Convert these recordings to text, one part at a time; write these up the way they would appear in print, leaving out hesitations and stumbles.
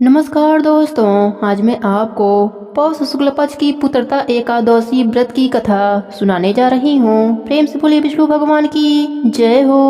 नमस्कार दोस्तों, आज मैं आपको पौष शुक्ल पक्ष की पुत्रता एकादशी व्रत की कथा सुनाने जा रही हूँ। प्रेम से बोलिए विष्णु भगवान की जय हो।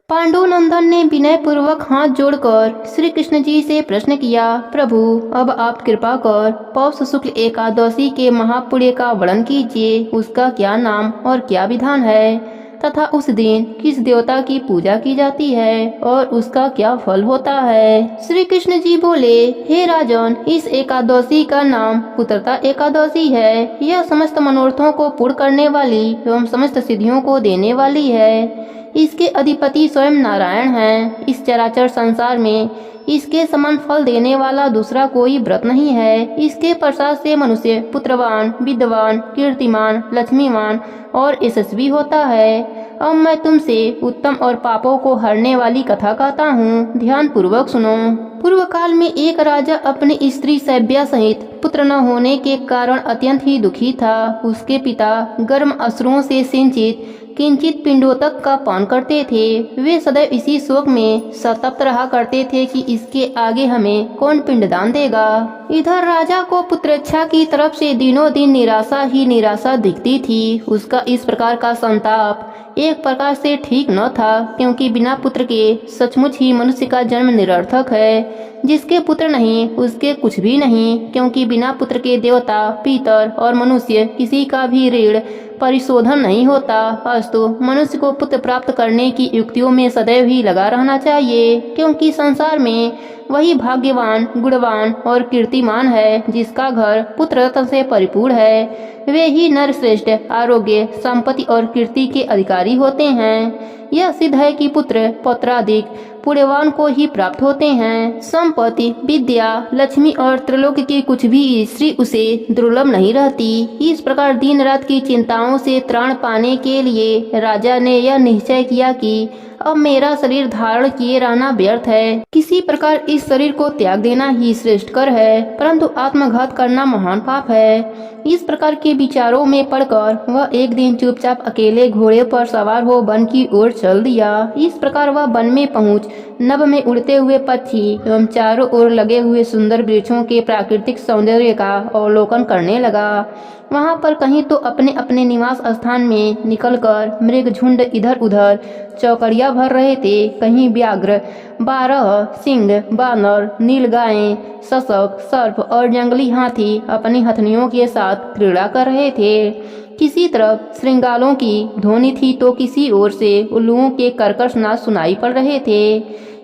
पांडु नंदन ने विनय पूर्वक हाथ जोड़कर श्री कृष्ण जी से प्रश्न किया, प्रभु अब आप कृपा कर पौष शुक्ल एकादशी के महापुण्य का वर्णन कीजिए। उसका क्या नाम और क्या विधान है तथा उस दिन किस देवता की पूजा की जाती है और उसका क्या फल होता है। श्री कृष्ण जी बोले, हे राजन, इस एकादशी का नाम पुत्रता एकादशी है। यह समस्त मनोरथों को पूर्ण करने वाली एवं समस्त सिद्धियों को देने वाली है। इसके अधिपति स्वयं नारायण हैं। इस चराचर संसार में इसके समान फल देने वाला दूसरा कोई व्रत नहीं है। इसके प्रसाद से मनुष्य पुत्रवान, विद्वान, कीर्तिमान, लक्ष्मीवान और यशस्वी होता है। अब मैं तुमसे उत्तम और पापों को हरने वाली कथा कहता हूँ, ध्यान पूर्वक सुनो। पूर्व काल में एक राजा अपनी स्त्री सैब्या सहित पुत्र न होने के कारण अत्यंत ही दुखी था। उसके पिता गर्म अश्रुओं से सिंचित किंचित पिंडोतक का पान करते थे। वे सदैव इसी शोक में संतप्त रहा करते थे कि इसके आगे हमें कौन पिंडदान देगा। इधर राजा को पुत्रेच्छा की तरफ से दिनों दिन निराशा ही निराशा दिखती थी। उसका इस प्रकार का संताप एक प्रकार से ठीक न था, क्योंकि बिना पुत्र के सचमुच ही मनुष्य का जन्म निरर्थक है। जिसके पुत्र नहीं उसके कुछ भी नहीं, क्योंकि बिना पुत्र के देवता, पितर और मनुष्य किसी का भी ऋण परिशोधन नहीं होता। अस्तु मनुष्य को पुत्र प्राप्त करने की युक्तियों में सदैव ही लगा रहना चाहिए, क्योंकि संसार में वही भाग्यवान, गुणवान और कीर्तिमान है जिसका घर पुत्र रत्न से परिपूर्ण है। वे ही नरश्रेष्ठ, आरोग्य, संपत्ति और कीर्ति के अधिकारी होते हैं। यह सिद्ध है कि पुत्र पौत्रादिक पुण्यवान को ही प्राप्त होते हैं। संपत्ति, विद्या, लक्ष्मी और त्रिलोक की कुछ भी स्त्री उसे दुर्लभ नहीं रहती। इस प्रकार दिन रात की चिंताओं से त्राण पाने के लिए राजा ने यह निश्चय किया कि अब मेरा शरीर धारण किए रहना व्यर्थ है। किसी प्रकार इस शरीर को त्याग देना ही श्रेष्ठकर है, परंतु आत्मघात करना महान पाप है। इस प्रकार के विचारों में पड़कर वह एक दिन चुपचाप अकेले घोड़े पर सवार हो वन की ओर चल दिया। इस प्रकार वह वन में पहुंच नभ में उड़ते हुए पक्षी एवं चारों ओर लगे हुए सुंदर वृक्षों के प्राकृतिक सौंदर्य का अवलोकन करने लगा। वहां पर कहीं तो अपने अपने निवास स्थान में निकलकर मृग झुंड इधर उधर चौकड़िया भर रहे थे। कहीं व्याघ्र, बारह, सिंह, बानर, नीलगायें, शशक, सर्प और जंगली हाथी अपनी हथनियों के साथ क्रीड़ा कर रहे थे। किसी तरफ श्रृंगालों की ध्वनि थी तो किसी ओर से उल्लुओं के कर्कश नाद सुनाई पड़ रहे थे।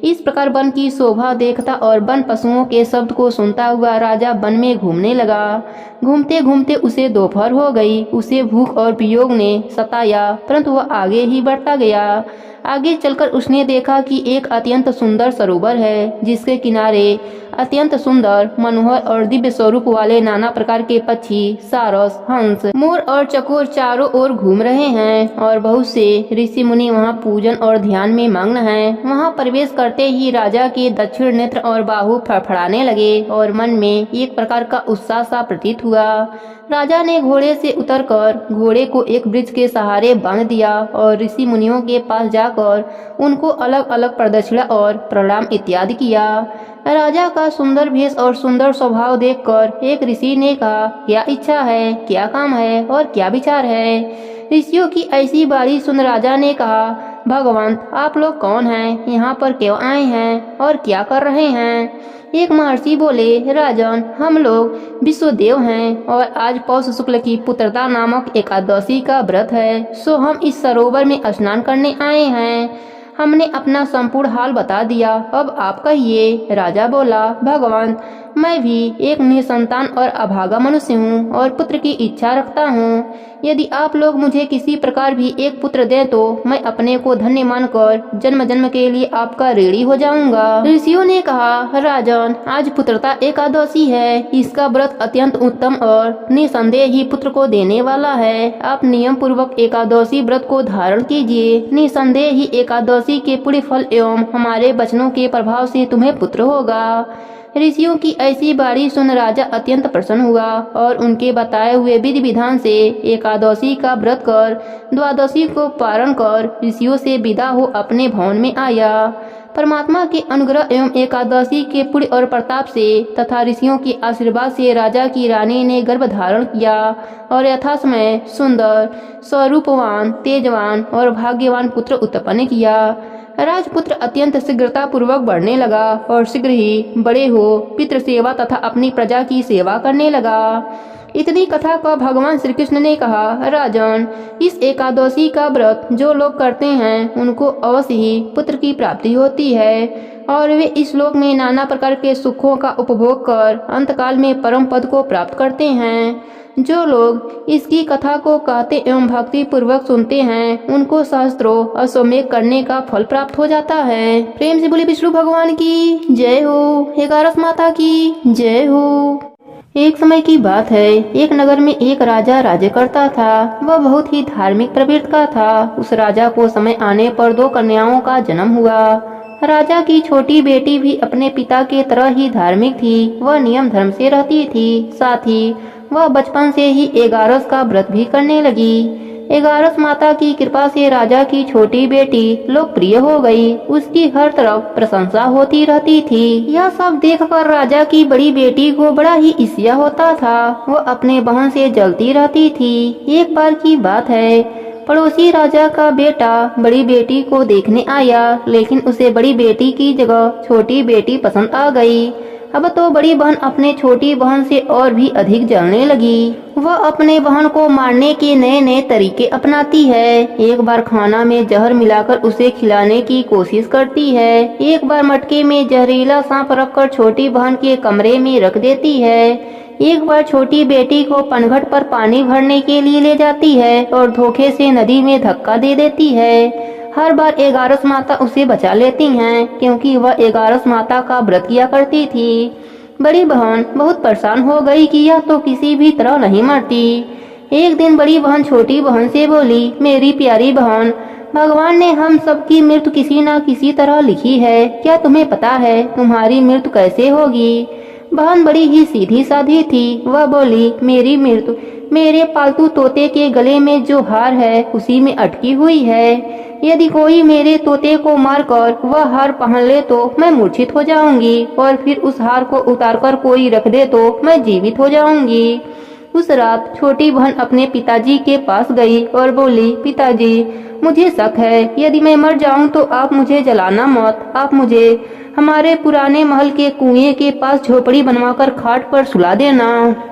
इस प्रकार वन की शोभा देखता और वन पशुओं के शब्द को सुनता हुआ राजा वन में घूमने लगा। घूमते घूमते उसे दोपहर हो गई। उसे भूख और वियोग ने सताया, परंतु वह आगे ही बढ़ता गया। आगे चलकर उसने देखा कि एक अत्यंत सुंदर सरोवर है, जिसके किनारे अत्यंत सुंदर, मनोहर और दिव्य स्वरूप वाले नाना प्रकार के पक्षी, सारस, हंस, मोर और चकोर चारों ओर घूम रहे हैं और बहुत से ऋषि मुनि वहां पूजन और ध्यान में मग्न हैं। वहां प्रवेश करते ही राजा के दक्षिण नेत्र और बाहु फड़फड़ाने लगे और मन में एक प्रकार का उत्साह सा प्रतीत हुआ। राजा ने घोड़े से उतरकर घोड़े को एक वृक्ष के सहारे बांध दिया और ऋषि मुनियों के पास जाकर उनको अलग अलग प्रदक्षिणा और प्रणाम इत्यादि किया। राजा का सुंदर भेष और सुंदर स्वभाव देखकर एक ऋषि ने कहा, क्या इच्छा है, क्या काम है और क्या विचार है। ऋषियों की ऐसी बारी सुन राजा ने कहा, भगवंत आप लोग कौन हैं, यहाँ पर क्यों आए हैं और क्या कर रहे हैं। एक महर्षि बोले, राजन हम लोग विश्वदेव हैं और आज पौष शुक्ल की पुत्रता नामक एकादशी का व्रत है, सो हम इस सरोवर में स्नान करने आए हैं। हमने अपना संपूर्ण हाल बता दिया, अब आप कहिए। राजा बोला, भगवान मैं भी एक निसंतान और अभागा मनुष्य हूँ और पुत्र की इच्छा रखता हूँ। यदि आप लोग मुझे किसी प्रकार भी एक पुत्र दें तो मैं अपने को धन्य मानकर जन्म जन्म के लिए आपका ऋणी हो जाऊंगा। ऋषियों ने कहा, राजन आज पुत्रता एकादशी है। इसका व्रत अत्यंत उत्तम और निसंदेह ही पुत्र को देने वाला है। आप नियम पूर्वक एकादशी व्रत को धारण कीजिए। निसंदेह ही एकादशी के पुण्य फल एवं हमारे वचनों के प्रभाव से तुम्हें पुत्र होगा। ऋषियों की ऐसी बारी सुन राजा अत्यंत प्रसन्न हुआ और उनके बताए हुए विधि विधान से एकादशी का व्रत कर द्वादशी को पारण कर ऋषियों से विदा हो अपने भवन में आया। परमात्मा के अनुग्रह एवं एकादशी के पुण्य और प्रताप से तथा ऋषियों के आशीर्वाद से राजा की रानी ने गर्भ धारण किया और यथासमय सुंदर, स्वरूपवान, तेजवान और भाग्यवान पुत्र उत्पन्न किया। राजपुत्र अत्यंत शीघ्रता पूर्वक बढ़ने लगा और शीघ्र ही बड़े हो पितृ सेवा तथा अपनी प्रजा की सेवा करने लगा। इतनी कथा का भगवान श्री कृष्ण ने कहा, राजन, इस एकादशी का व्रत जो लोग करते हैं उनको अवश्य ही पुत्र की प्राप्ति होती है और वे इस लोक में नाना प्रकार के सुखों का उपभोग कर अंतकाल में परम पद को प्राप्त करते हैं। जो लोग इसकी कथा को कहते एवं भक्ति पूर्वक सुनते हैं उनको सहस्त्रों अश्वमेध करने का फल प्राप्त हो जाता है। प्रेम से बोले विष्णु भगवान की जय हो, एकादश माता की जय हो। एक समय की बात है, एक नगर में एक राजा राज्य करता था। वह बहुत ही धार्मिक प्रवृत्ति का था। उस राजा को समय आने पर 2 कन्याओं का जन्म हुआ। राजा की छोटी बेटी भी अपने पिता के तरह ही धार्मिक थी। वह नियम धर्म से रहती थी। साथ ही वह बचपन से ही 11 का व्रत भी करने लगी। 11 माता की कृपा से राजा की छोटी बेटी लोकप्रिय हो गई। उसकी हर तरफ प्रशंसा होती रहती थी। यह सब देखकर राजा की बड़ी बेटी को बड़ा ही ईर्ष्या होता था। वह अपने बहन से जलती रहती थी। एक बार की बात है, पड़ोसी राजा का बेटा बड़ी बेटी को देखने आया, लेकिन उसे बड़ी बेटी की जगह छोटी बेटी पसंद आ गई। अब तो बड़ी बहन अपने छोटी बहन से और भी अधिक जलने लगी। वह अपने बहन को मारने के नए नए तरीके अपनाती है। एक बार खाना में जहर मिलाकर उसे खिलाने की कोशिश करती है। एक बार मटके में जहरीला सांप रखकर छोटी बहन के कमरे में रख देती है। एक बार छोटी बेटी को पनघट पर पानी भरने के लिए ले जाती है और धोखे से नदी में धक्का दे देती है। हर बार 11 माता उसे बचा लेती हैं, क्योंकि वह 11 माता का व्रत किया करती थी। बड़ी बहन बहुत परेशान हो गई कि यह तो किसी भी तरह नहीं मरती। एक दिन बड़ी बहन छोटी बहन से बोली, मेरी प्यारी बहन, भगवान ने हम सबकी मृत्यु किसी न किसी तरह लिखी है। क्या तुम्हें पता है तुम्हारी मृत्यु कैसे होगी? बहन बड़ी ही सीधी साधी थी। वह बोली, मेरी मृत्यु मेरे पालतू तोते के गले में जो हार है उसी में अटकी हुई है। यदि कोई मेरे तोते को मारकर वह हार पहन ले तो मैं मूर्छित हो जाऊंगी और फिर उस हार को उतारकर कोई रख दे तो मैं जीवित हो जाऊंगी। उस रात छोटी बहन अपने पिताजी के पास गई और बोली, पिताजी, मुझे शक है, यदि मैं मर जाऊं तो आप मुझे जलाना मत। आप मुझे हमारे पुराने महल के कुएं के पास झोपड़ी बनवाकर खाट पर सुला देना।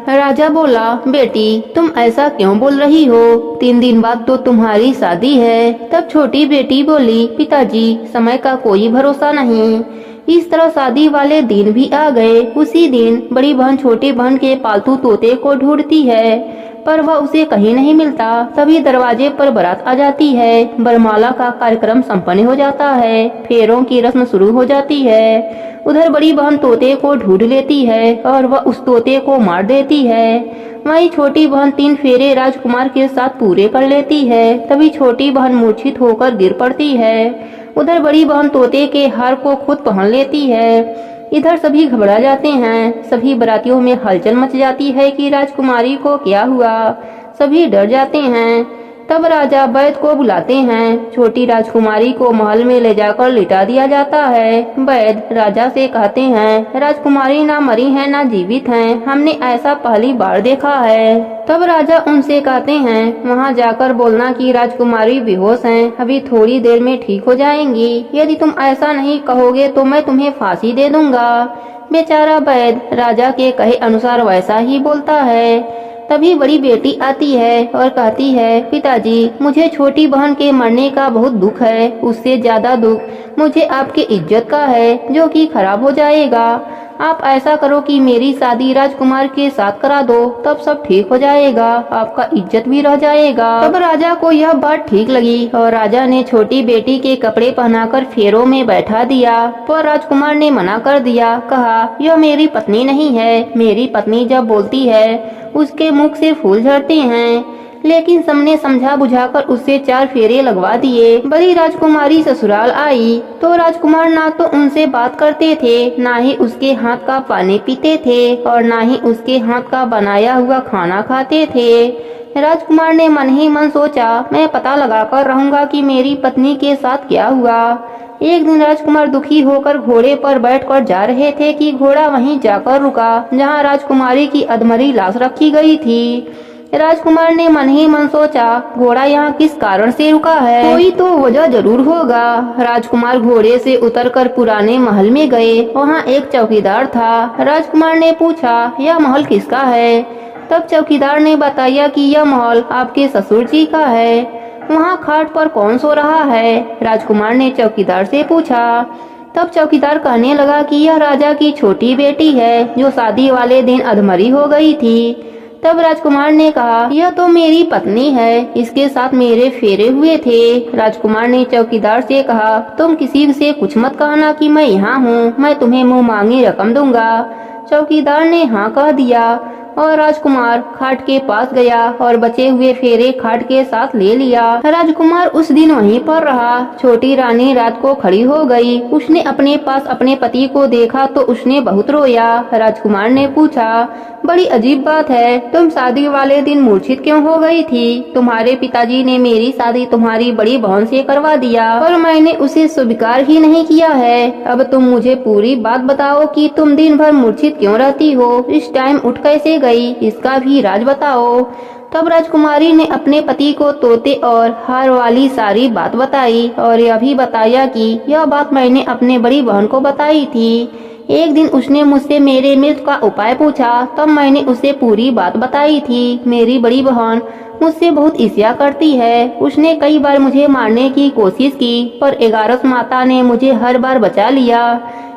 राजा बोला, बेटी, तुम ऐसा क्यों बोल रही हो? 3 दिन बाद तो तुम्हारी शादी है। तब छोटी बेटी बोली, पिताजी, समय का कोई भरोसा नहीं। इस तरह शादी वाले दिन भी आ गए। उसी दिन बड़ी बहन छोटी बहन के पालतू तोते को ढूंढती है, पर वह उसे कहीं नहीं मिलता। तभी दरवाजे पर बारात आ जाती है। बरमाला का कार्यक्रम संपन्न हो जाता है। फेरों की रस्म शुरू हो जाती है। उधर बड़ी बहन तोते को ढूंढ लेती है और वह उस तोते को मार देती है। वहीं छोटी बहन 3 फेरे राजकुमार के साथ पूरे कर लेती है। तभी छोटी बहन मूर्छित होकर गिर पड़ती है। उधर बड़ी बहन तोते के हार को खुद पहन लेती है। इधर सभी घबरा जाते हैं। सभी बारातियों में हलचल मच जाती है कि राजकुमारी को क्या हुआ। सभी डर जाते हैं। तब राजा वैद्य को बुलाते हैं। छोटी राजकुमारी को महल में ले जाकर लिटा दिया जाता है। वैद्य राजा से कहते हैं, राजकुमारी ना मरी है ना जीवित हैं। हमने ऐसा पहली बार देखा है। तब राजा उनसे कहते हैं, वहां जाकर बोलना कि राजकुमारी बेहोश हैं, अभी थोड़ी देर में ठीक हो जाएंगी। यदि तुम ऐसा नहीं कहोगे तो मैं तुम्हें फांसी दे दूंगा। बेचारा वैद्य राजा के कहे अनुसार वैसा ही बोलता है। तभी बड़ी बेटी आती है और कहती है, पिताजी, मुझे छोटी बहन के मरने का बहुत दुख है। उससे ज्यादा दुख मुझे आपकी इज्जत का है, जो कि खराब हो जाएगा। आप ऐसा करो कि मेरी शादी राजकुमार के साथ करा दो, तब सब ठीक हो जाएगा, आपका इज्जत भी रह जाएगा। तब राजा को यह बात ठीक लगी और राजा ने छोटी बेटी के कपड़े पहनाकर फेरों में बैठा दिया। पर राजकुमार ने मना कर दिया। कहा, यह मेरी पत्नी नहीं है। मेरी पत्नी जब बोलती है उसके मुख से फूल झड़ते हैं। लेकिन सबने समझा बुझाकर उससे 4 फेरे लगवा दिए। बड़ी राजकुमारी ससुराल आई तो राजकुमार ना तो उनसे बात करते थे, ना ही उसके हाथ का पानी पीते थे और ना ही उसके हाथ का बनाया हुआ खाना खाते थे। राजकुमार ने मन ही मन सोचा, मैं पता लगाकर रहूंगा कि मेरी पत्नी के साथ क्या हुआ। एक दिन राजकुमार दुखी होकर घोड़े पर बैठकर जा रहे थे कि घोड़ा वहीं जाकर रुका जहां राजकुमारी की अधमरी लाश रखी गई थी। राजकुमार ने मन ही मन सोचा, घोड़ा यहाँ किस कारण से रुका है, कोई तो वजह जरूर होगा। राजकुमार घोड़े से उतरकर पुराने महल में गए। वहाँ एक चौकीदार था। राजकुमार ने पूछा, यह महल किसका है? तब चौकीदार ने बताया कि यह महल आपके ससुर जी का है। वहाँ खाट पर कौन सो रहा है? राजकुमार ने चौकीदार से पूछा। तब चौकीदार कहने लगा कि यह राजा की छोटी बेटी है जो शादी वाले दिन अधमरी हो गई थी। तब राजकुमार ने कहा, यह तो मेरी पत्नी है, इसके साथ मेरे फेरे हुए थे। राजकुमार ने चौकीदार से कहा, तुम किसी से कुछ मत कहना कि मैं यहाँ हूँ, मैं तुम्हें मुँह मांगी रकम दूंगा। चौकीदार ने हाँ कह दिया और राजकुमार खाट के पास गया और बचे हुए फेरे खाट के साथ ले लिया। राजकुमार उस दिन वहीं पर रहा। छोटी रानी रात को खड़ी हो गई। उसने अपने पास अपने पति को देखा तो उसने बहुत रोया। राजकुमार ने पूछा, बड़ी अजीब बात है, तुम शादी वाले दिन मूर्छित क्यों हो गई थी? तुम्हारे पिताजी ने मेरी शादी तुम्हारी बड़ी बहन से करवा दिया और मैंने उसे स्वीकार ही नहीं किया है। अब तुम मुझे पूरी बात बताओ कि तुम दिन भर मूर्छित क्यों रहती हो? इस टाइम उठ कैसे गई, इसका भी राज बताओ। तब राजकुमारी ने अपने पति को तोते और हार वाली सारी बात बताई और यह भी बताया कि यह बात मैंने अपने बड़ी बहन को बताई थी। एक दिन उसने मुझसे मेरे मृत्यु का उपाय पूछा, तब मैंने उसे पूरी बात बताई थी। मेरी बड़ी बहन मुझसे बहुत ईर्ष्या करती है। उसने कई बार मुझे मारने की कोशिश की पर 11 माता ने मुझे हर बार बचा लिया।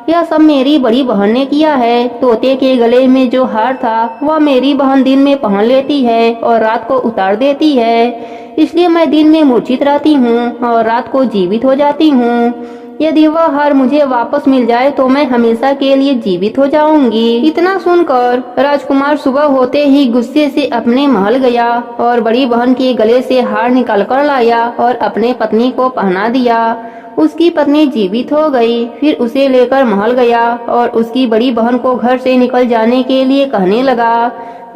यह सब मेरी बड़ी बहन ने किया है। तोते के गले में जो हार था वह मेरी बहन दिन में पहन लेती है और रात को उतार देती है। इसलिए मैं दिन में मूर्छित रहती हूँ और रात को जीवित हो जाती हूँ। यदि वह हार मुझे वापस मिल जाए तो मैं हमेशा के लिए जीवित हो जाऊंगी। इतना सुनकर राजकुमार सुबह होते ही गुस्से से अपने महल गया और बड़ी बहन के गले से हार निकाल कर लाया और अपने पत्नी को पहना दिया। उसकी पत्नी जीवित हो गई। फिर उसे लेकर महल गया और उसकी बड़ी बहन को घर से निकल जाने के लिए कहने लगा।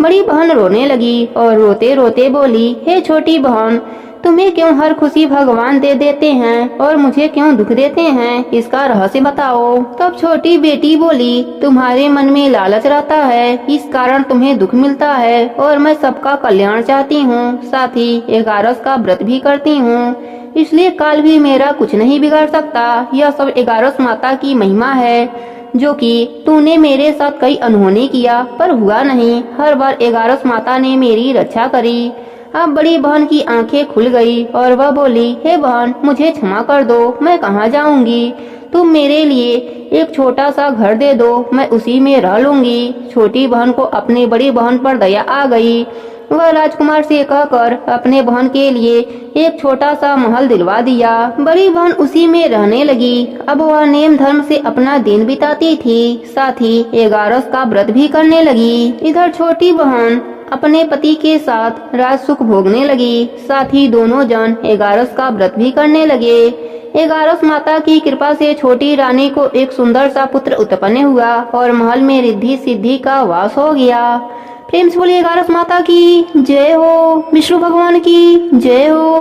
बड़ी बहन रोने लगी और रोते रोते बोली, हे छोटी बहन, तुम्हें क्यों हर खुशी भगवान दे देते हैं और मुझे क्यों दुख देते हैं, इसका रहस्य बताओ। तब छोटी बेटी बोली, तुम्हारे मन में लालच रहता है, इस कारण तुम्हें दुख मिलता है और मैं सबका कल्याण चाहती हूँ, साथ ही 11 का व्रत भी करती हूँ, इसलिए काल भी मेरा कुछ नहीं बिगाड़ सकता। यह सब 11 माता की महिमा है जो कि तूने मेरे साथ कई अनहोनी किया पर हुआ नहीं। हर बार 11 माता ने मेरी रक्षा करी। अब बड़ी बहन की आंखें खुल गई और वह बोली, हे बहन, मुझे क्षमा कर दो, मैं कहाँ जाऊंगी? तुम मेरे लिए एक छोटा सा घर दे दो, मैं उसी में रह लूंगी। छोटी बहन को अपनी बड़ी बहन पर दया आ गई। वह राजकुमार से कहकर अपने बहन के लिए एक छोटा सा महल दिलवा दिया। बड़ी बहन उसी में रहने लगी। अब वह नेम धर्म से अपना दिन बिताती थी, साथ ही 11 का व्रत भी करने लगी। इधर छोटी बहन अपने पति के साथ राज सुख भोगने लगी, साथ ही दोनों जन 11 का व्रत भी करने लगे। 11 माता की कृपा से छोटी रानी को एक सुंदर सा पुत्र उत्पन्न हुआ और महल में रिद्धि सिद्धि का वास हो गया। प्रेम से बोलिए 11 माता की जय हो, विष्णु भगवान की जय हो।